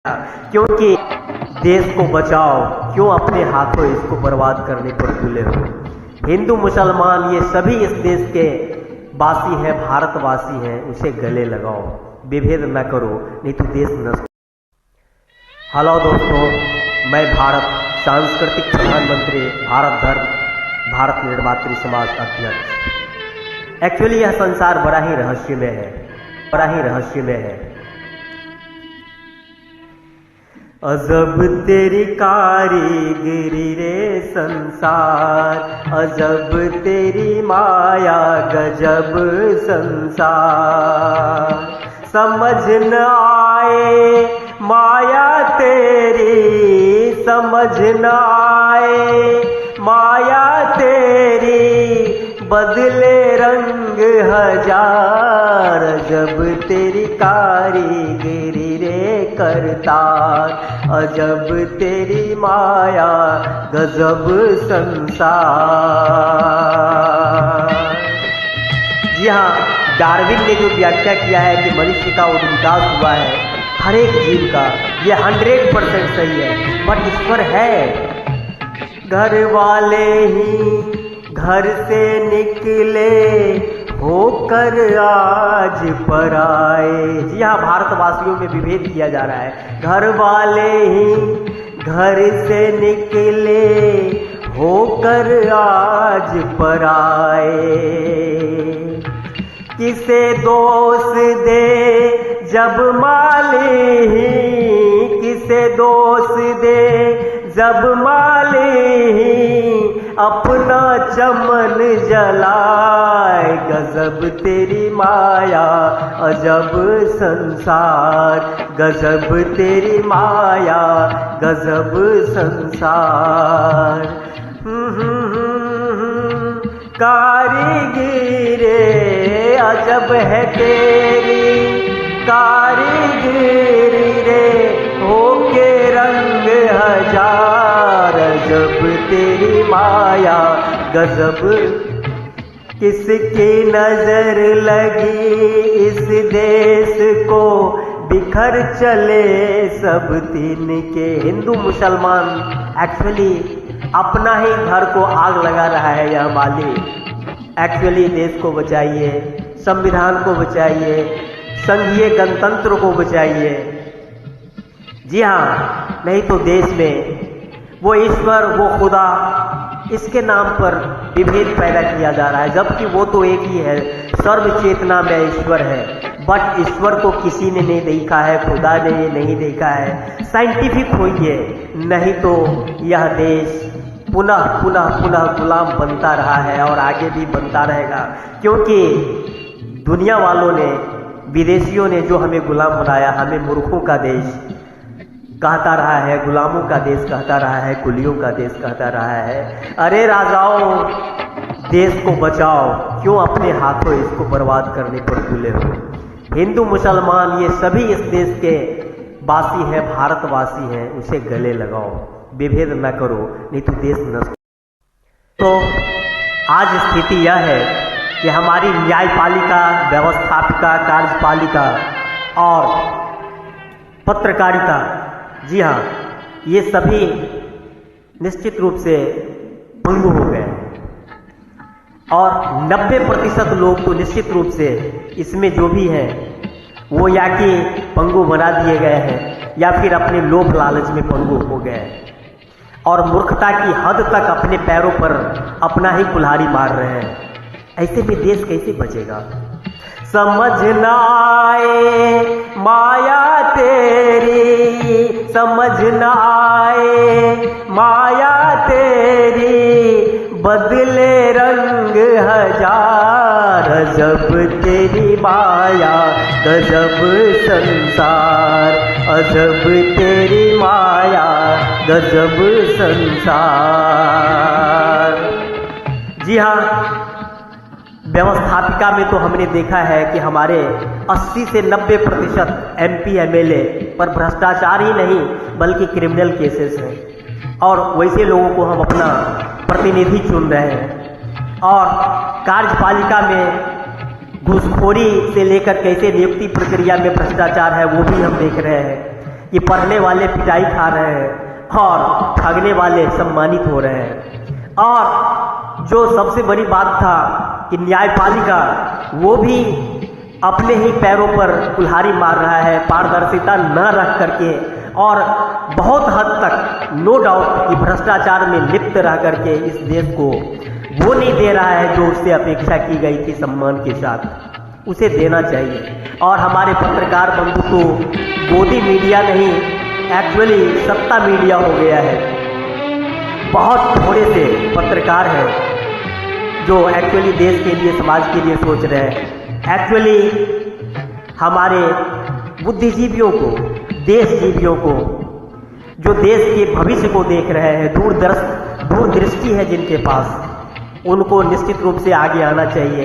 क्योंकि देश को बचाओ, क्यों अपने हाथों इसको बर्बाद करने पर तुले हो। हिंदू मुसलमान ये सभी इस देश के वासी हैं, भारतवासी हैं, उसे गले लगाओ, विभेद न करो, नहीं तो देश नष्ट। हेलो दोस्तों, मैं भारत सांस्कृतिक प्रधानमंत्री, भारत धर्म, भारत निर्मात्री समाज अध्यक्ष। एक्चुअली यह संसार बड़ा ही रहस्यमय है, बड़ा ही रहस्यमय है। अजब तेरी कारीगिरी रे संसार, अजब तेरी माया गजब संसार। समझ न आए माया तेरी, समझ न आए माया तेरी, बदले रंग हजार। अजब तेरी कारीगिरी रे करतार, अजब तेरी माया गजब संसार। जी हाँ, डार्विन ने जो व्याख्या किया है कि मनुष्य का उद्विकास हुआ है हर एक जीव का, यह 100% सही है। बट ईश्वर है। घर वाले ही घर से निकले होकर आज पराए। जी हाँ, भारतवासियों में विभेद किया जा रहा है। घर वाले ही घर से निकले होकर आज पराए। किसे दोष दे जब माली ही, किसे दोष दे जब माली अपना चमन जलाए। गजब तेरी माया अजब संसार, गजब तेरी माया गजब संसार। कारीगिरी अजब है तेरी कारीगिरी रे, होके रंग हजार। अजब तेरी माया गजब। किसकी नजर लगी इस देश को, बिखर चले सब दिन के। हिंदू मुसलमान एक्चुअली अपना ही घर को आग लगा रहा है यह मालिक। एक्चुअली देश को बचाइए, संविधान को बचाइए, संघीय गणतंत्र को बचाइए। जी हाँ, नहीं तो देश में वो ईश्वर, वो खुदा, इसके नाम पर विभेद पैदा किया जा रहा है, जबकि वो तो एक ही है, सर्व चेतना में ईश्वर है। बट ईश्वर को किसी ने नहीं देखा है, खुदा ने नहीं देखा है। साइंटिफिक होइए, नहीं तो यह देश पुनः पुनः पुनः गुलाम बनता रहा है और आगे भी बनता रहेगा। क्योंकि दुनिया वालों ने, विदेशियों ने जो हमें गुलाम बनाया, हमें मूर्खों का देश कहता रहा है, गुलामों का देश कहता रहा है, कुलियों का देश कहता रहा है। अरे राजाओं, देश को बचाओ, क्यों अपने हाथों इसको बर्बाद करने पर तुले हो। हिंदू मुसलमान ये सभी इस देश के वासी हैं, भारतवासी हैं, उसे गले लगाओ, विभेद न करो, नहीं तो देश नष्ट। तो आज स्थिति यह है कि हमारी न्यायपालिका, व्यवस्थापिका, कार्यपालिका और पत्रकारिता, जी हाँ, ये सभी निश्चित रूप से पंगु हो गए और 90% लोग तो निश्चित रूप से इसमें जो भी हैं वो या कि पंगु बना दिए गए हैं या फिर अपने लोभ लालच में पंगु हो गए हैं और मूर्खता की हद तक अपने पैरों पर अपना ही कुल्हाड़ी मार रहे हैं। ऐसे में देश कैसे बचेगा। समझ न आए माया तेरी, समझ न आए माया तेरी, बदले रंग हजार। अजब तेरी माया गजब संसार, अजब तेरी माया गजब संसार। जी हाँ, व्यवस्थापिका में तो हमने देखा है कि हमारे 80 से 90% MP MLA पर भ्रष्टाचार ही नहीं बल्कि क्रिमिनल केसेस हैं और वैसे लोगों को हम अपना प्रतिनिधि चुन रहे हैं। और कार्यपालिका में घूसखोरी से लेकर कैसे नियुक्ति प्रक्रिया में भ्रष्टाचार है वो भी हम देख रहे हैं। कि पढ़ने वाले पिटाई खा रहे हैं और ठगने वाले सम्मानित हो रहे हैं। और जो सबसे बड़ी बात था कि न्यायपालिका वो भी अपने ही पैरों पर कुल्हाड़ी मार रहा है, पारदर्शिता न रख करके, और बहुत हद तक नो डाउट कि भ्रष्टाचार में लिप्त रह करके इस देश को वो नहीं दे रहा है जो उससे अपेक्षा की गई थी सम्मान के साथ, उसे देना चाहिए। और हमारे पत्रकार बंधु तो गोदी मीडिया नहीं, एक्चुअली सत्ता मीडिया हो गया है। बहुत थोड़े से पत्रकार हैं जो एक्चुअली देश के लिए, समाज के लिए सोच रहे हैं। एक्चुअली हमारे बुद्धिजीवियों को, देशजीवियों को, जो देश के भविष्य को देख रहे हैं, दूरदृष्टि है जिनके पास, उनको निश्चित रूप से आगे आना चाहिए।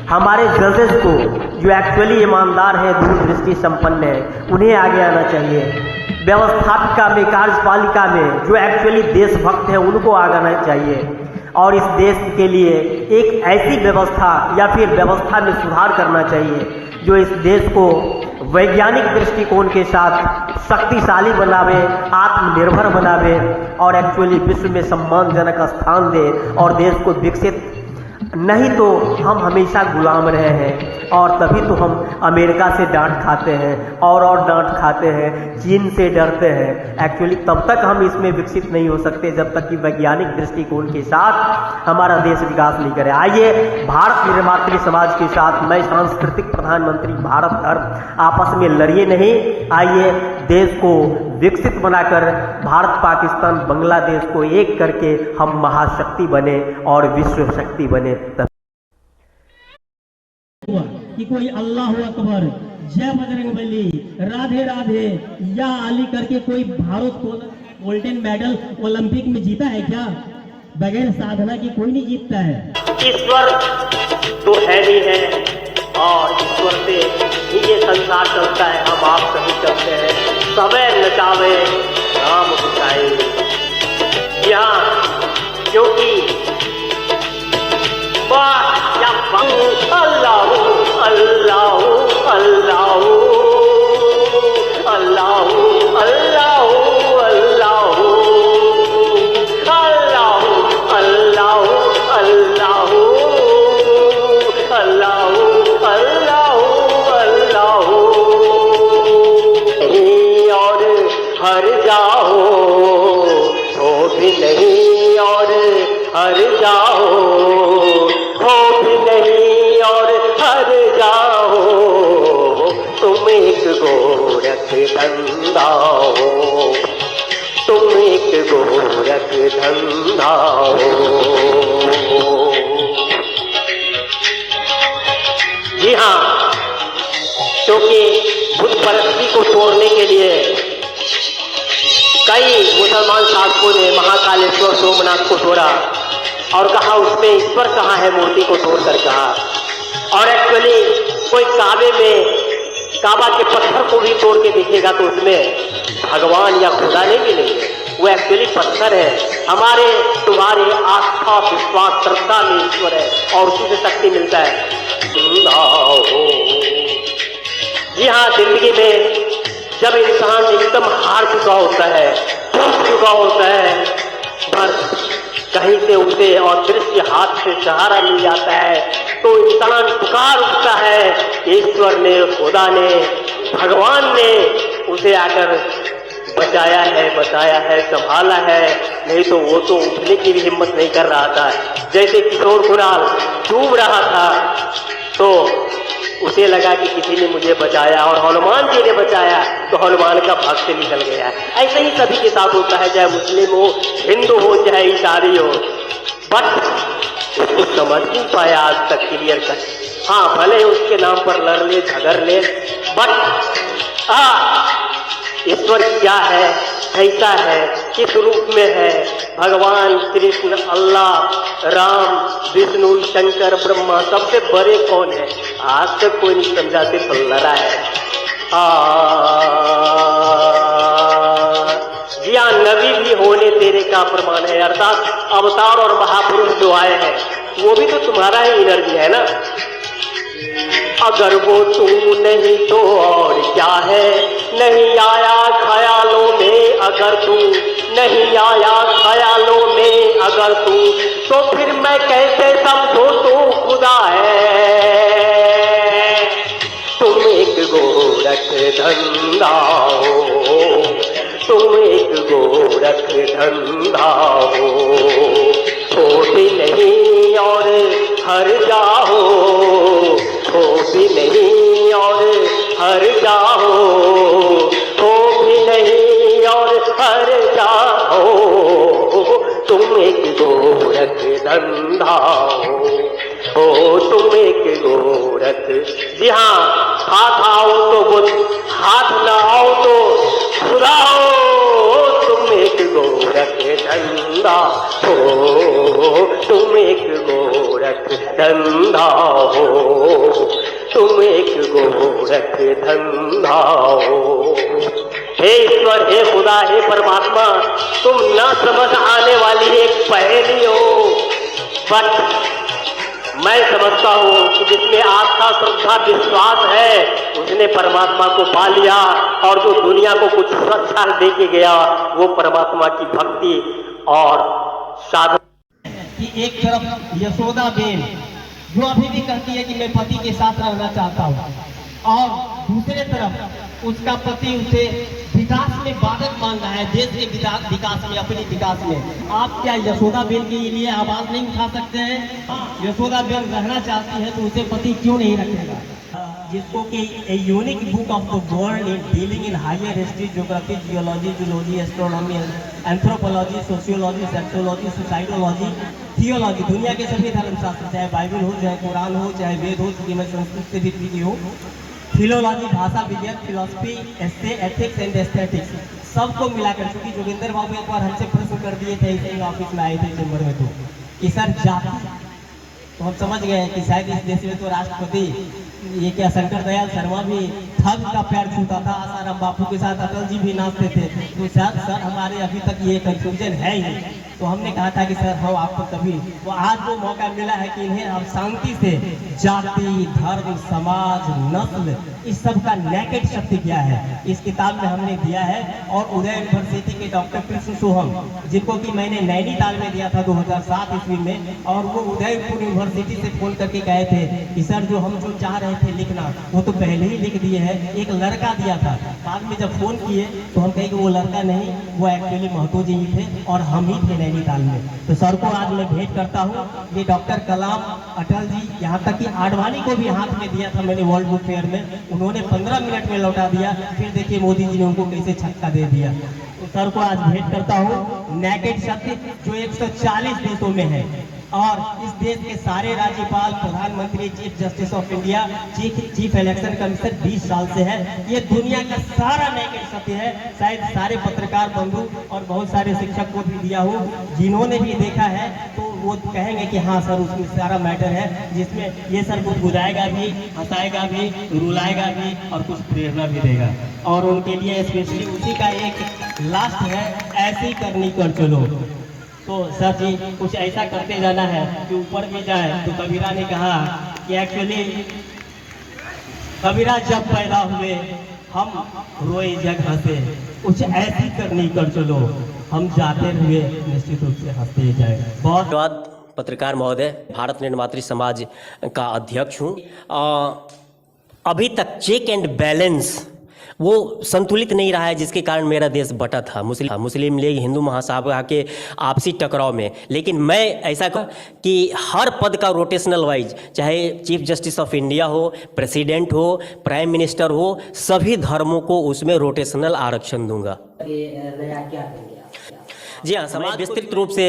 हमारे जजेस को जो एक्चुअली ईमानदार है, दूरदृष्टि संपन्न है, उन्हें आगे आना चाहिए। व्यवस्थापिका में, कार्यपालिका में जो एक्चुअली देशभक्त है, उनको आगे आना चाहिए। और इस देश के लिए एक ऐसी व्यवस्था या फिर व्यवस्था में सुधार करना चाहिए जो इस देश को वैज्ञानिक दृष्टिकोण के साथ शक्तिशाली बनावे, आत्मनिर्भर बनावे और एक्चुअली विश्व में सम्मानजनक स्थान दे और देश को विकसित। नहीं तो हम हमेशा गुलाम रहे हैं और तभी तो हम अमेरिका से डांट खाते हैं और डांट खाते हैं, चीन से डरते हैं। एक्चुअली तब तक हम इसमें विकसित नहीं हो सकते जब तक कि वैज्ञानिक दृष्टिकोण के साथ हमारा देश विकास नहीं करे। आइए भारत निर्मात्री समाज के साथ मैं सांस्कृतिक प्रधानमंत्री भारत धर्म आपस में लड़िए नहीं, आइए देश को विकसित बनाकर भारत, पाकिस्तान, बांग्लादेश को एक करके हम महाशक्ति बने और विश्व शक्ति बने। कि कोई अल्लाह अकबर, जय बजरंगबली, राधे राधे या अली करके कोई भारत को गोल्डन मेडल ओलंपिक में जीता है क्या? बगैर साधना की कोई नहीं जीतता है। ईश्वर तो है ही है और ईश्वर से ही ये संसार चलता है, हम आप सभी चलते हैं। सबे नचावे राम बुझाए, यहाँ क्योंकि अल्लाह अल्लाह अल्लाह अल्लाह अल्लाह अल्लाह अल्लाह अल्लाह अल्लाह अल्लाह अल्लाह और हर जाओ हो भी नहीं और हर जाओ हो भी नहीं और हर जाओ, तुम एक गोरख धंधा हो, तुम एक गोरख धंधा हो। जी हाँ, क्योंकि बुत परस्ती को तोड़ने के लिए कई मुसलमान शासकों ने महाकालेश्वर सोमनाथ को तोड़ा और कहा उसमें ईश्वर कहाँ है, मूर्ति को तोड़कर कहा। और एक्चुअली कोई काबे में काबा के पत्थर को भी तोड़ के देखेगा तो उसमें भगवान या खुदा नहीं मिलेंगे, वो एक्चुअली पत्थर है। हमारे तुम्हारे आस्था, विश्वास, श्रद्धा में ईश्वर है और उसी से शक्ति मिलता है। जी हाँ, जिंदगी में जब इंसान एकदम हार चुका होता है, टूट चुका होता है, बस कहीं से उसे अदृश्य हाथ से सहारा मिल जाता है तो इंसान पुकार उठता है। ईश्वर ने, खुदा ने, भगवान ने उसे आकर बचाया है, बताया है, संभाला है। नहीं तो वो तो उठने की भी हिम्मत नहीं कर रहा था। जैसे किशोर कुणाल डूब रहा था तो उसे लगा कि किसी ने मुझे बचाया और हनुमान जी ने बचाया तो हनुमान का भक्त निकल गया। ऐसे ही सभी के साथ होता है, चाहे मुस्लिम हो, हिंदू हो, चाहे ईसाई हो, बट उसको समझ नहीं पाया आज तक क्लियर कर। हाँ, भले उसके नाम पर लड़ ले, झगड़ ले, बट ईश्वर क्या है, कैसा है, किस रूप में है, भगवान कृष्ण, अल्लाह, राम, विष्णु, शंकर, ब्रह्मा, सबसे बड़े कौन है, आज तक कोई नहीं समझा, सिर्फ लड़ा है। जी हाँ, नबी भी होने तेरे का प्रमाण है, अर्थात अवतार और महापुरुष जो आए हैं वो भी तो तुम्हारा ही एनर्जी है ना। अगर वो तू नहीं तो और क्या है, नहीं आया ख्याल धंधा हो, तुम एक गोरख धंधा हो भी नहीं और हर जाओ, हो भी नहीं और हर जाओ, हो भी नहीं और हर जाओ, तुम एक गोरख धंधा हो, तुम एक गोरख। जी हाँ, हाथ आओ तो बुद्ध, हाथ न आओ तो खुदा हो, तुम एक गोरख धंधा हो, तुम एक गोरख धंधा हो, तुम एक गोरख धंधा हो। हे ईश्वर, हे खुदा, हे परमात्मा, तुम न समझ आने वाली एक पहेली हो, बट मैं समझता हूँ कि जिसमें आस्था, श्रद्धा, विश्वास है उसने परमात्मा को पा लिया, और जो दुनिया को कुछ सुरक्षा दे के गया वो परमात्मा की भक्ति और साधना। कि एक तरफ यशोदा बेन जो अभी भी कहती है कि मैं पति के साथ रहना चाहता हूँ, और दूसरे तरफ उसका पति उसे विकास में बाधक मान रहा है, देश के विकास में, अपने विकास में। आप क्या यशोदा बेन के लिए आवाज नहीं उठा सकते हैं? यशोदा बेन रहना चाहती है तो उसे पति क्यों नहीं रखेगा? जिसको कि a unique book of the world in dealing in higher history, geography, geology, zoology, astronomy, anthropology, sociology, sexology, societology, theology, दुनिया के सभी धर्मशास्त्र, चाहे बाइबल हो, चाहे कुरान हो, चाहे वेद हो, क्योंकि मैं संस्कृत से भी हो, फिलोलॉजी, भाषा विज्ञान, फिलोसफी, एस्टे, एथिक्स एंड एस्थेटिक्स, सबको मिलाकर, चूंकि जोगिंदर बाबू एक बार हमसे प्रश्न कर दिए थे इसे ऑफिस में आए थे चैम्बर में, तो कि सर जाति, तो हम समझ गए कि शायद इस देश में तो राष्ट्रपति ये क्या शंकर दयाल शर्मा भी ठग का पैर छूता था, आसाराम बापू के साथ अटल जी भी नाचते थे, तो शायद सर हमारे अभी तक ये कंफ्यूजन है ही। तो हमने कहा था कि सर हम आपको कभी, तो आज वो मौका मिला है कि इन्हें आप शांति से जाति, धर्म, समाज, नस्ल, इस सब का नेकेड शक्ति क्या है इस किताब में हमने दिया है। और उदय यूनिवर्सिटी के डॉक्टर कृष्ण सोहम, जिनको कि मैंने नैनीताल में दिया था 2007 ईस्वी में, और वो उदयपुर यूनिवर्सिटी से फोन करके कहे थे कि सर जो हम जो चाह रहे थे लिखना वो तो पहले ही लिख दिए हैं, एक लड़का दिया था। बाद में जब फोन किए तो हम कहे कि वो लड़का नहीं, वो एक्चुअली महतो जी ही थे और हम ही थे नैनीताल में। तो सर को आज मैं भेंट करता हूँ। ये डॉक्टर कलाम, अटल जी, यहाँ तक कि आडवाणी को भी हाथ में दिया था मैंने वर्ल्ड बुक फेयर में, उन्होंने 15 मिनट में लौटा दिया। फिर देखिए मोदी जी ने उनको कैसे छक्का दे दिया। तो सर को आज भेंट करता हूँ। नेकेड शक्ति जो 140 देशों में है, और इस देश के सारे राज्यपाल, प्रधानमंत्री, chief justice of India, chief election commissioner 20 साल से है। ये दुनिया का सारा नेकेड सत्य है। शायद सारे पत्रकार बंधु और बहुत सारे शिक्षक को भी दिया हो, जिन्होंने भी देखा है तो वो कहेंगे कि हाँ सर उसमें सारा मैटर है, जिसमें ये सर कुछ बुझाएगा भी, हंसाएगा भी, रुलाएगा भी और कुछ प्रेरणा भी देगा। और उनके लिए स्पेशली उसी का एक लास्ट है, ऐसे ही करनी कर चलो। तो सर जी कुछ ऐसा करते जाना है कि ऊपर भी जाए। तो कबीरा ने कहा कि एक्चुअली कबीरा जब पैदा हुए हम रोए जग हंसे, कुछ ऐसी करनी कर चलो, हम जाते हुए निश्चित रूप से हंसते जाए। बहुत धन्यवाद पत्रकार महोदय। भारत निर्मात्री समाज का अध्यक्ष हूँ। अभी तक चेक एंड बैलेंस वो संतुलित नहीं रहा है, जिसके कारण मेरा देश बटा था मुस्लिम लीग, हिंदू महासभा के आपसी टकराव में। लेकिन मैं ऐसा कहूँ कि हर पद का रोटेशनल वाइज, चाहे चीफ जस्टिस ऑफ इंडिया हो, प्रेसिडेंट हो, प्राइम मिनिस्टर हो, सभी धर्मों को उसमें रोटेशनल आरक्षण दूंगा। जी हाँ, समाज विस्तृत रूप से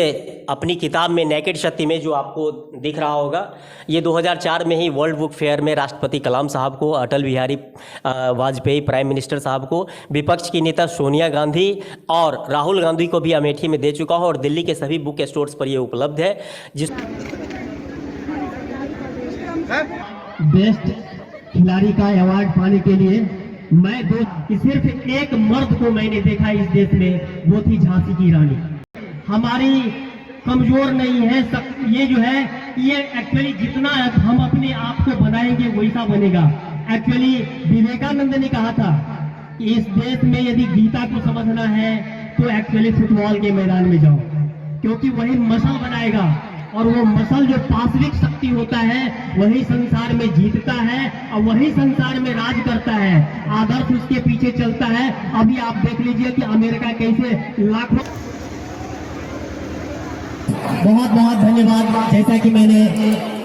अपनी किताब में नेकेड शक्ति में जो आपको दिख रहा होगा, ये 2004 में ही वर्ल्ड बुक फेयर में राष्ट्रपति कलाम साहब को, अटल बिहारी वाजपेयी प्राइम मिनिस्टर साहब को, विपक्ष की नेता सोनिया गांधी और राहुल गांधी को भी अमेठी में दे चुका हूँ, और दिल्ली के सभी बुक स्टोर्स पर ये उपलब्ध है। जिस बेस्ट खिलाड़ी का अवार्ड पाने के लिए मैं सिर्फ एक मर्द को मैंने देखा इस देश में, वो थी झांसी की रानी। हमारी कमजोर नहीं है ये जो है, ये एक्चुअली जितना हम अपने आप को बनाएंगे वैसा बनेगा। एक्चुअली विवेकानंद ने कहा था कि इस देश में यदि गीता को समझना है तो एक्चुअली फुटबॉल के मैदान में जाओ, क्योंकि वही मसल बनाएगा और वो मसल जो पाशविक शक्ति होता है वही संसार में जीतता है और वही संसार में राज करता है। आदर्श उसके पीछे चलता है। अभी आप देख लीजिए कि अमेरिका कैसे लाखों। बहुत बहुत धन्यवाद। जैसा कि मैंने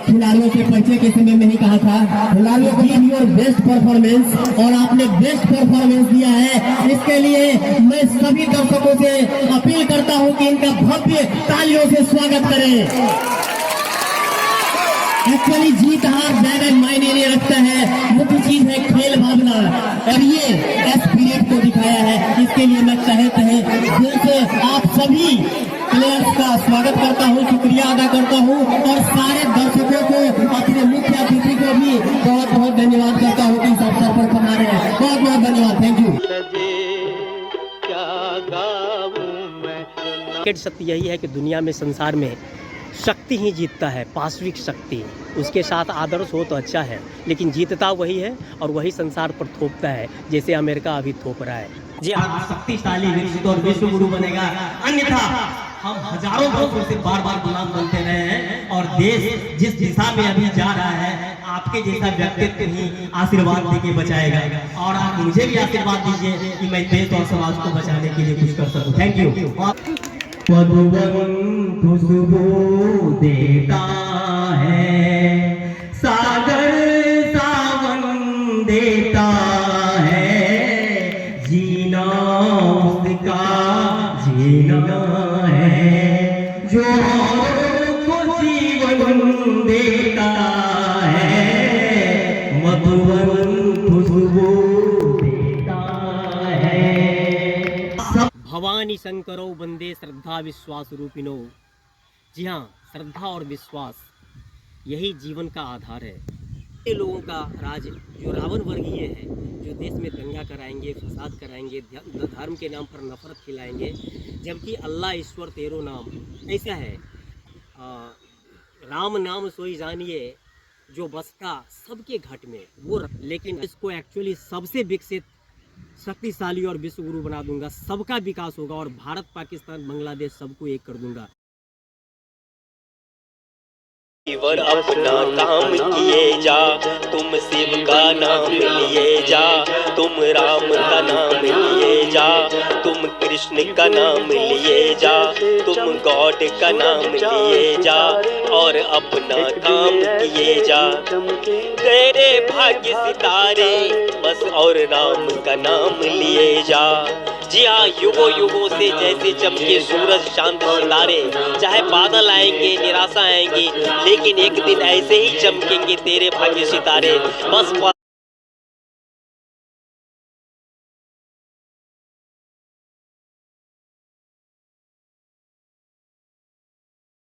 खिलाड़ियों से परिचय के समय में ही कहा था, खिलाड़ियों को गिव योर बेस्ट परफॉर्मेंस, और आपने बेस्ट परफॉर्मेंस दिया है। इसके लिए मैं सभी दर्शकों से अपील करता हूं कि इनका भव्य तालियों से स्वागत करें। एक्चुअली जीत हार ज्यादा मायने नहीं रखता है, मुख्य चीज है खेल भावना, और ये एस्पिरिट को दिखाया है। इसके लिए मैं दिल से आप सभी प्लेयर्स का स्वागत करता हूँ, शुक्रिया अदा करता हूँ, और सारे दर्शकों को, अपने मुख्य अतिथि को भी बहुत बहुत धन्यवाद करता हूँ कि इस अवसर पर हमारे बहुत बहुत धन्यवाद। Thank you. क्रिकेट सत्य यही है कि दुनिया में, संसार में शक्ति ही जीतता है, पाशविक शक्ति। उसके साथ आदर्श हो तो अच्छा है, लेकिन जीतता वही है और वही संसार पर थोपता है, जैसे अमेरिका अभी थोप रहा है। जी हाँ, शक्तिशाली विकसित और विश्व गुरु बनेगा, अन्यथा हम हजारों वर्षों से बार बार गुलाम बनते रहे हैं। और देश जिस दिशा में अभी जा रहा है, आपके जैसा व्यक्तित्व ही आशीर्वाद देके बचाएगा। और आप मुझे भी आशीर्वाद दीजिए कि मैं देश और समाज को बचाने के लिए कुछ कर सकूं। Thank you. मधुवन खुशबू देता है, सागर सावन देता है, जीना उसका जीना है, जो को जीवन देता है, मधुवन खुशबू देता है। भवानी शंकरो वंदे श्रद्धा विश्वास रूपिणो। जी हाँ, श्रद्धा और विश्वास यही जीवन का आधार है। ये लोगों का राज जो रावण वर्गीय है, जो देश में दंगा कराएंगे, फसाद कराएंगे, धर्म के नाम पर नफरत खिलाएंगे, जबकि अल्लाह ईश्वर तेरो नाम ऐसा है। राम नाम सोई जानिए जो बसता सबके घट में वो, लेकिन इसको एक्चुअली सबसे विकसित, शक्तिशाली और विश्व गुरु बना दूंगा। सबका विकास होगा और भारत, पाकिस्तान, बांग्लादेश सबको एक कर दूंगा। ईश्वर अपना काम किए जा, तुम शिव का नाम लिए जा, तुम राम का नाम लिए जा, तुम कृष्ण का नाम लिए जा, तुम गॉड का नाम लिए जा, और अपना काम किए जा। तेरे भाग्य सितारे बस और राम का नाम लिए जा। जी हाँ, युगों युगों से जैसे चमके सूरज, शांत सितारे, चाहे बादल आएंगे, निराशा आएंगी, लेकिन एक दिन ऐसे ही चमकेंगे तेरे भाग्य सितारे। बस